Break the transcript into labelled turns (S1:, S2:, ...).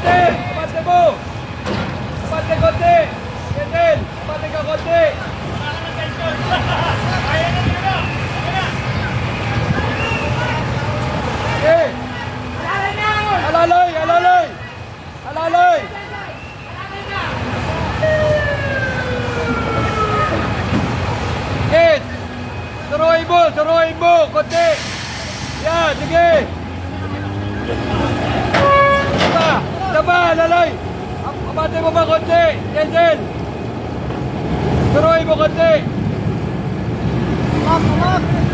S1: konti! Abante mo! Abante konti! Kendel! Abante ka konti! Okay! Alalay! Alalay! Alalay! Okay! Suruhin mo! Konti! Yan! Sige! Sama! Alalay! Abante mo ba konti? Kendel! Suruhin mo konti!
S2: Up!